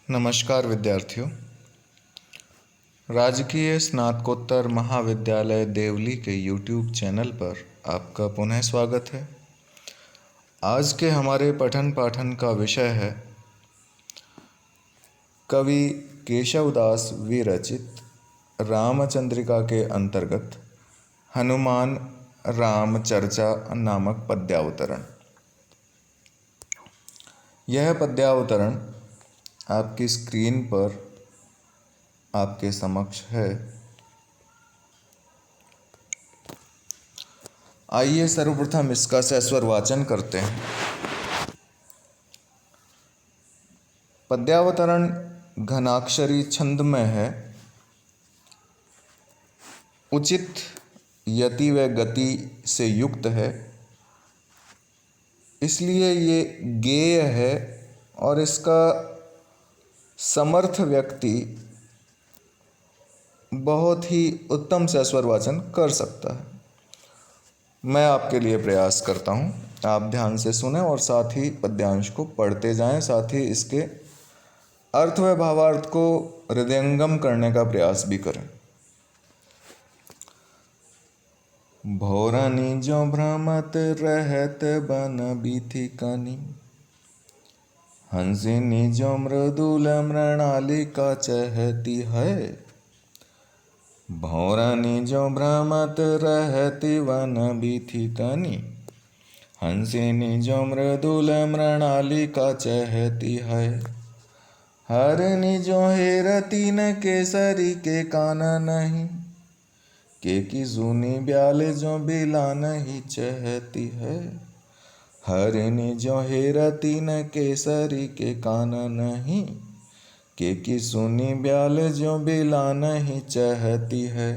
नमस्कार विद्यार्थियों। राजकीय स्नातकोत्तर महाविद्यालय देवली के YouTube चैनल पर आपका पुनः स्वागत है। आज के हमारे पठन पाठन का विषय है कवि केशवदास विरचित रामचंद्रिका के अंतर्गत हनुमान राम चर्चा नामक पद्यावतरण। यह पद्यावतरण आपकी स्क्रीन पर आपके समक्ष है। आइए सर्वप्रथम इसका सस्वर वाचन करते हैं। पद्यावतरण घनाक्षरी छंद में है। उचित यति व गति से युक्त है, इसलिए ये गेय है और इसका समर्थ व्यक्ति बहुत ही उत्तम सस्वर वाचन कर सकता है। मैं आपके लिए प्रयास करता हूँ, आप ध्यान से सुने और साथ ही पद्यांश को पढ़ते जाएं, साथ ही इसके अर्थ व भावार्थ को हृदयंगम करने का प्रयास भी करें। भोरनी जो भ्रमत रहत बन बीथी कानी, हंसिनी जो मृदुल मृणालिका चहती है। भौरनी जो भ्रमत रहती वन बीथी कनी, हंसिनी जो मृदुल मृणालिका चहती है। हरनी जो हेरती न केसरी के कान नहीं, के की सुनी ब्याल जो बिला नहीं चहती है। हरनी जो हेरती न केसरी के कान नहीं, के की सुनी ब्याल जो बिला नहीं चहती है।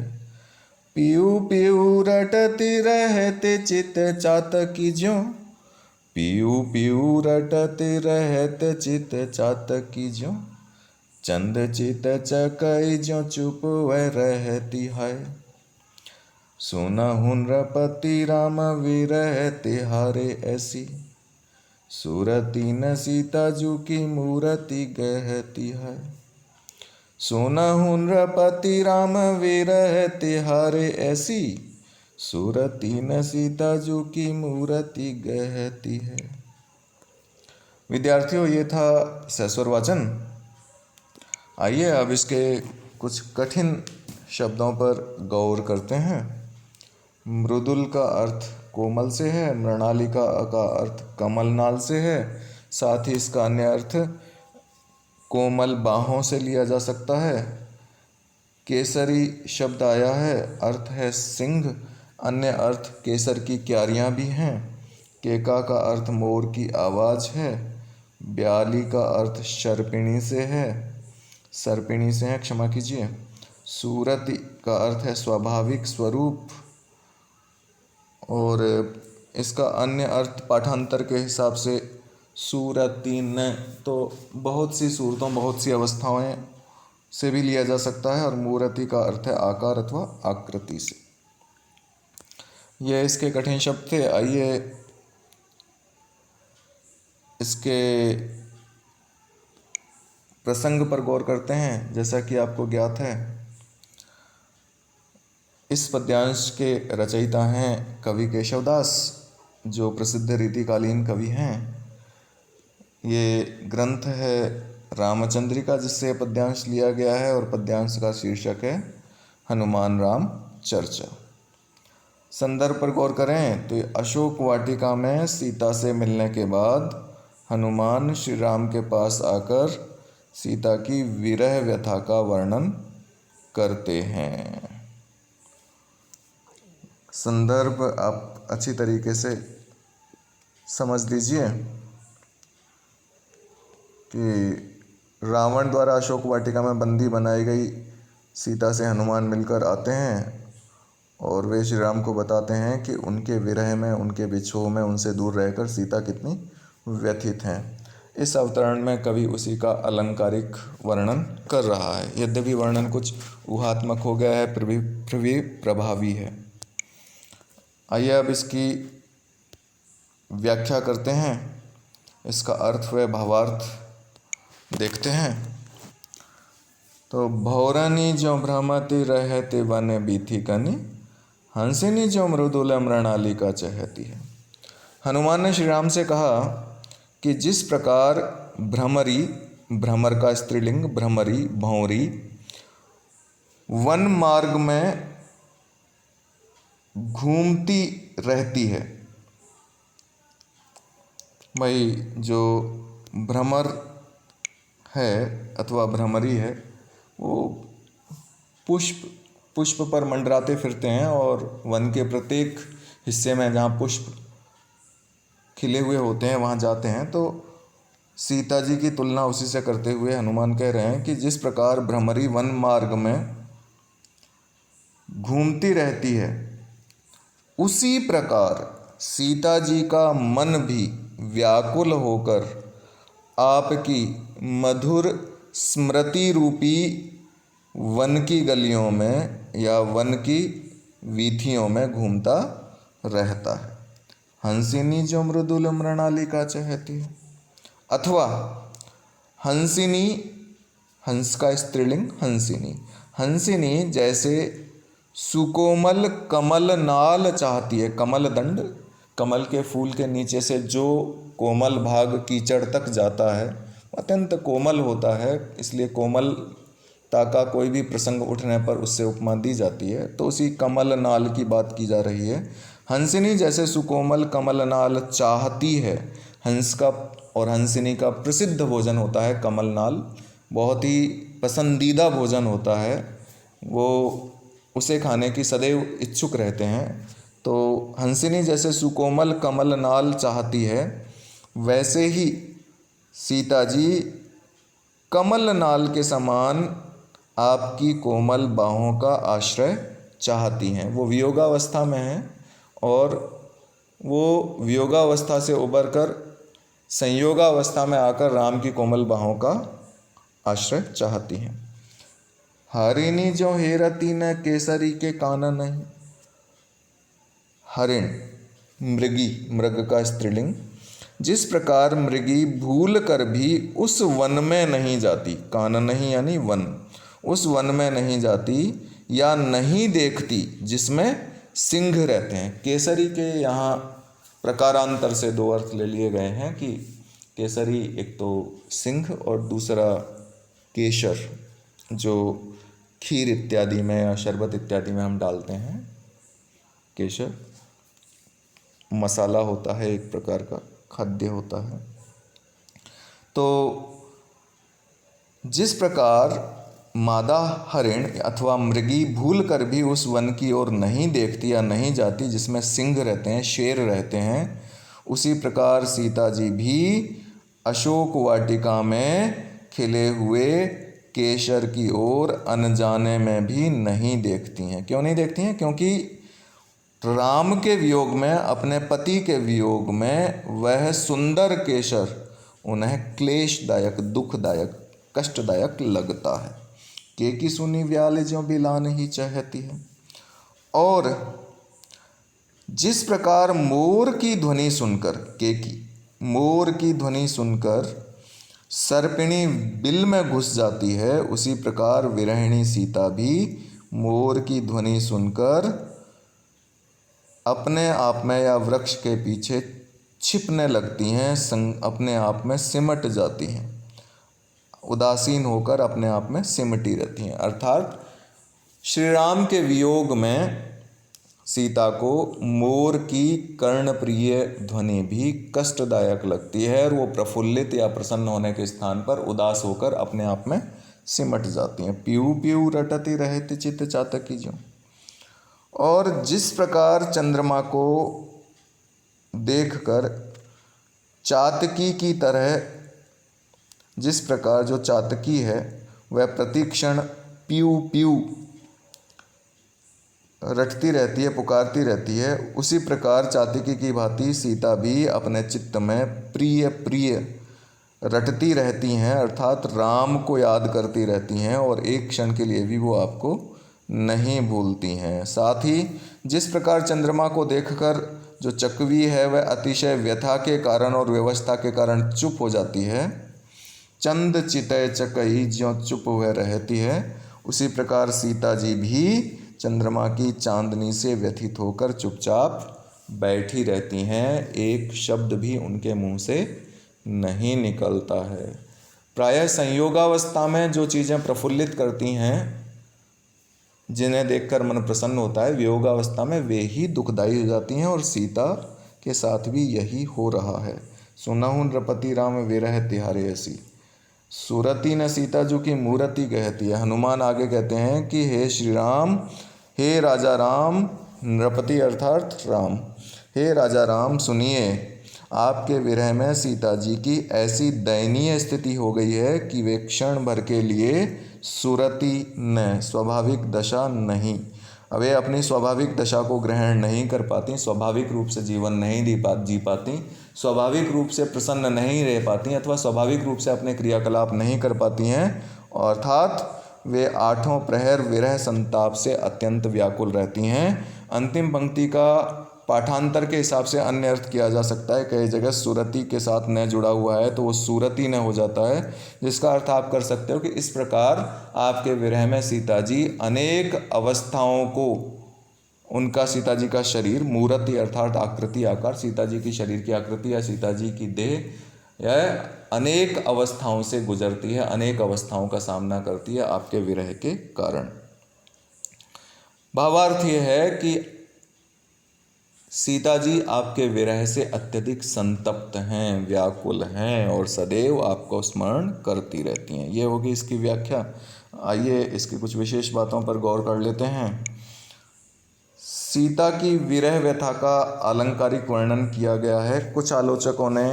पीऊ पीऊ रटती रहते चित चातकी ज्यों, पीऊ पीऊ रटते रहते चित चातकी ज्यों। चंद चित चकई जो चुप वह रहती है। सुनहुँ नृपति राम विरह तिहारे ऐसी, सूरती न सीता जू की मूरति गहती है। सुनहुँ नृपति राम विरह तिहारे ऐसी, सूरती न सीता जू की मूरति गहती है। विद्यार्थियों, ये था सस्वर वाचन। आइए अब इसके कुछ कठिन शब्दों पर गौर करते हैं। मृदुल का अर्थ कोमल से है, मृणालिका का अर्थ कमल नाल से है, साथ ही इसका अन्य अर्थ कोमल बाहों से लिया जा सकता है। केसरी शब्द आया है, अर्थ है सिंह, अन्य अर्थ केसर की क्यारियाँ भी हैं। केका का अर्थ मोर की आवाज़ है। ब्याली का अर्थ सर्पिणी से है, सर्पिणी से है, क्षमा कीजिए। सूरति का अर्थ है स्वाभाविक स्वरूप, और इसका अन्य अर्थ पाठांतर के हिसाब से सूरती न, तो बहुत सी सूरतों, बहुत सी अवस्थाओं से भी लिया जा सकता है। और मूर्ति का अर्थ है आकार अथवा आकृति से। यह इसके कठिन शब्द थे। आइए इसके प्रसंग पर गौर करते हैं। जैसा कि आपको ज्ञात है, इस पद्यांश के रचयिता हैं कवि केशवदास, जो प्रसिद्ध रीतिकालीन कवि हैं। ये ग्रंथ है रामचंद्रिका, जिससे पद्यांश लिया गया है, और पद्यांश का शीर्षक है हनुमान राम चर्चा। संदर्भ पर गौर करें तो अशोक वाटिका में सीता से मिलने के बाद हनुमान श्री राम के पास आकर सीता की विरह व्यथा का वर्णन करते हैं। संदर्भ आप अच्छी तरीके से समझ लीजिए कि रावण द्वारा अशोक वाटिका में बंदी बनाई गई सीता से हनुमान मिलकर आते हैं, और वे श्री राम को बताते हैं कि उनके विरह में, उनके विछोह में उनसे दूर रहकर सीता कितनी व्यथित हैं। इस अवतरण में कवि उसी का अलंकारिक वर्णन कर रहा है। यद्यपि वर्णन कुछ ऊहात्मक हो गया है, फिर भी प्रभावी है। आइए अब इसकी व्याख्या करते हैं, इसका अर्थ व भावार्थ देखते हैं। तो भौरनी जो भ्रमति रहते वन बीथी कनी, हंसिनी जो मृदुल मृणालिका चहती है। हनुमान ने श्री राम से कहा कि जिस प्रकार भ्रमरी, भ्रमर का स्त्रीलिंग भ्रमरी, भौरी, वन मार्ग में घूमती रहती है, भाई जो भ्रमर है अथवा भ्रमरी है वो पुष्प पर मंडराते फिरते हैं और वन के प्रत्येक हिस्से में जहाँ पुष्प खिले हुए होते हैं वहाँ जाते हैं। तो सीता जी की तुलना उसी से करते हुए हनुमान कह रहे हैं कि जिस प्रकार भ्रमरी वन मार्ग में घूमती रहती है, उसी प्रकार सीता जी का मन भी व्याकुल होकर आपकी मधुर स्मृति रूपी वन की गलियों में या वन की वीथियों में घूमता रहता है। हंसिनी जो मृदुल मृणालिका चहती है, अथवा हंसिनी, हंस का स्त्रीलिंग हंसिनी, हंसिनी जैसे सुकोमल कमल नाल चाहती है। कमल दंड, कमल के फूल के नीचे से जो कोमल भाग कीचड़ तक जाता है अत्यंत कोमल होता है, इसलिए कोमलता का कोई भी प्रसंग उठने पर उससे उपमा दी जाती है। तो उसी कमल नाल की बात की जा रही है। हंसिनी जैसे सुकोमल कमल नाल चाहती है। हंस का और हंसिनी का प्रसिद्ध भोजन होता है कमल नाल, बहुत ही पसंदीदा भोजन होता है, वो उसे खाने की सदैव इच्छुक रहते हैं। तो हंसिनी जैसे सुकोमल कमल नाल चाहती है, वैसे ही सीता जी कमल नाल के समान आपकी कोमल बाहों का आश्रय चाहती हैं। वो वियोगावस्था में हैं और वो वियोगावस्था से उबर कर संयोगावस्था में आकर राम की कोमल बाहों का आश्रय चाहती हैं। हरिणी जो हेरती न केसरी के कानन नहीं। हरिण मृगी, मृग का स्त्रीलिंग, जिस प्रकार मृगी भूल कर भी उस वन में नहीं जाती, कानन नहीं यानी वन, उस वन में नहीं जाती या नहीं देखती जिसमें सिंह रहते हैं। केसरी के यहाँ प्रकारांतर से दो अर्थ ले लिए गए हैं कि केसरी एक तो सिंह और दूसरा केशर, जो खीर इत्यादि में या शरबत इत्यादि में हम डालते हैं। केशर मसाला होता है, एक प्रकार का खाद्य होता है। तो जिस प्रकार मादा हरिण अथवा मृगी भूल कर भी उस वन की ओर नहीं देखती या नहीं जाती जिसमें सिंह रहते हैं, शेर रहते हैं, उसी प्रकार सीता जी भी अशोक वाटिका में खिले हुए केशर की ओर अनजाने में भी नहीं देखती हैं। क्यों नहीं देखती हैं? क्योंकि राम के वियोग में, अपने पति के वियोग में वह सुंदर केशर उन्हें क्लेशदायक, दुखदायक, कष्टदायक लगता है। के की सुनी व्याल जो बिलान ही चाहती है। और जिस प्रकार मोर की ध्वनि सुनकर, के की मोर की ध्वनि सुनकर सर्पिणी बिल में घुस जाती है, उसी प्रकार विरहिणी सीता भी मोर की ध्वनि सुनकर अपने आप में या वृक्ष के पीछे छिपने लगती हैं, अपने आप में सिमट जाती हैं, उदासीन होकर अपने आप में सिमटी रहती हैं। अर्थात श्री राम के वियोग में सीता को मोर की कर्णप्रिय ध्वनि भी कष्टदायक लगती है और वो प्रफुल्लित या प्रसन्न होने के स्थान पर उदास होकर अपने आप में सिमट जाती हैं। पीऊ पीऊ रटती रहती चित्त चातकी जो। और जिस प्रकार चंद्रमा को देखकर चातकी की तरह, जिस प्रकार जो चातकी है वह प्रतिक्षण पीऊ पीऊ रटती रहती है, पुकारती रहती है, उसी प्रकार चातकी की भांति सीता भी अपने चित्त में प्रिय प्रिय रटती रहती हैं, अर्थात राम को याद करती रहती हैं और एक क्षण के लिए भी वो आपको नहीं भूलती हैं। साथ ही जिस प्रकार चंद्रमा को देखकर जो चकवी है वह अतिशय व्यथा के कारण और व्यवस्था के कारण चुप हो जाती है, चंद चितय चकई ज्यों चुप हुए रहती है, उसी प्रकार सीता जी भी चंद्रमा की चांदनी से व्यथित होकर चुपचाप बैठी रहती हैं, एक शब्द भी उनके मुंह से नहीं निकलता है। प्रायः संयोगावस्था में जो चीज़ें प्रफुल्लित करती हैं, जिन्हें देखकर मन प्रसन्न होता है, वियोगावस्था में वे ही दुखदायी हो जाती हैं, और सीता के साथ भी यही हो रहा है। सुनहुं नृपति राम विरह तिहारे ऐसी, सुरति न सीता जो की मूरति कहती है। हनुमान आगे कहते हैं कि हे श्री राम, हे राजा राम, नृपति अर्थात राम, हे राजा राम सुनिए, आपके विरह में सीता जी की ऐसी दयनीय स्थिति हो गई है कि वे क्षण भर के लिए सुरति न, स्वाभाविक दशा नहीं, वे अपनी स्वाभाविक दशा को ग्रहण नहीं कर पाती, स्वाभाविक रूप से जीवन नहीं जी पाती, स्वाभाविक रूप से प्रसन्न नहीं रह पाती, अथवा स्वाभाविक रूप से अपने क्रियाकलाप नहीं कर पाती हैं, अर्थात वे आठों प्रहर विरह संताप से अत्यंत व्याकुल रहती हैं। अंतिम पंक्ति का पाठांतर के हिसाब से अन्य अर्थ किया जा सकता है, कई जगह सुरति के साथ न जुड़ा हुआ है तो वो सूरती न हो जाता है, जिसका अर्थ आप कर सकते हो कि इस प्रकार आपके विरह में सीता जी अनेक अवस्थाओं को, उनका सीता जी का शरीर, मूर्ति अर्थात आकृति आकार, सीता जी की शरीर की आकृति या सीता जी की देह, यह अनेक अवस्थाओं से गुजरती है, अनेक अवस्थाओं का सामना करती है आपके विरह के कारण। भावार्थ यह है कि सीता जी आपके विरह से अत्यधिक संतप्त हैं, व्याकुल हैं, और सदैव आपको स्मरण करती रहती हैं। ये होगी इसकी व्याख्या। आइए इसकी कुछ विशेष बातों पर गौर कर लेते हैं। सीता की विरह व्यथा का आलंकारिक वर्णन किया गया है। कुछ आलोचकों ने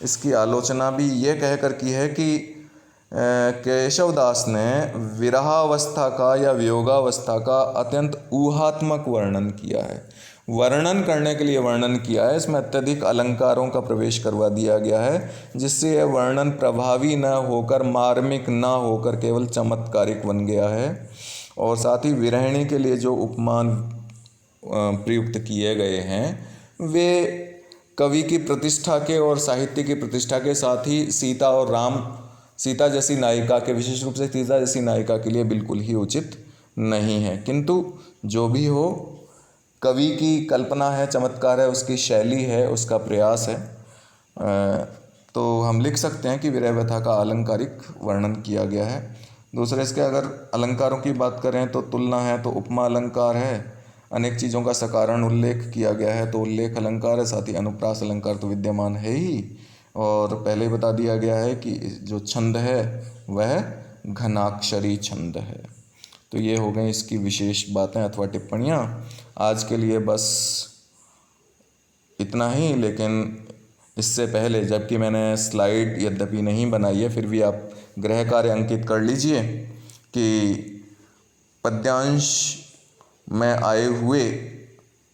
इसकी आलोचना भी ये कहकर की है कि केशवदास ने विरहावस्था का या वियोगावस्था का अत्यंत ऊहात्मक वर्णन किया है। वर्णन करने के लिए वर्णन किया है, इसमें अत्यधिक अलंकारों का प्रवेश करवा दिया गया है, जिससे यह वर्णन प्रभावी न होकर, मार्मिक न होकर केवल चमत्कारिक बन गया है। और साथ ही विरहिणी के लिए जो उपमान प्रयुक्त किए गए हैं वे कवि की प्रतिष्ठा के और साहित्य की प्रतिष्ठा के साथ ही सीता और राम, सीता जैसी नायिका के, विशेष रूप से सीता जैसी नायिका के लिए बिल्कुल ही उचित नहीं है। किंतु जो भी हो, कवि की कल्पना है, चमत्कार है, उसकी शैली है, उसका प्रयास है, तो हम लिख सकते हैं कि विरह व्यथा का अलंकारिक वर्णन किया गया है। दूसरे इसके अगर अलंकारों की बात करें तो तुलना है तो उपमा अलंकार है, अनेक चीज़ों का सकारण उल्लेख किया गया है तो उल्लेख अलंकार है, साथ ही अनुप्रास अलंकार तो विद्यमान है ही, और पहले ही बता दिया गया है कि जो छंद है वह घनाक्षरी छंद है। तो ये हो गई इसकी विशेष बातें अथवा टिप्पणियाँ। आज के लिए बस इतना ही, लेकिन इससे पहले, जबकि मैंने स्लाइड यद्यपि नहीं बनाई है, फिर भी आप गृह कार्य अंकित कर लीजिए कि पद्यांश में आए हुए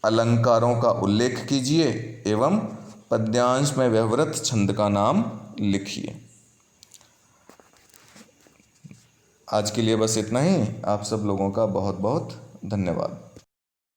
अलंकारों का उल्लेख कीजिए एवं पद्यांश में व्यवहृत छंद का नाम लिखिए। आज के लिए बस इतना ही। आप सब लोगों का बहुत बहुत धन्यवाद।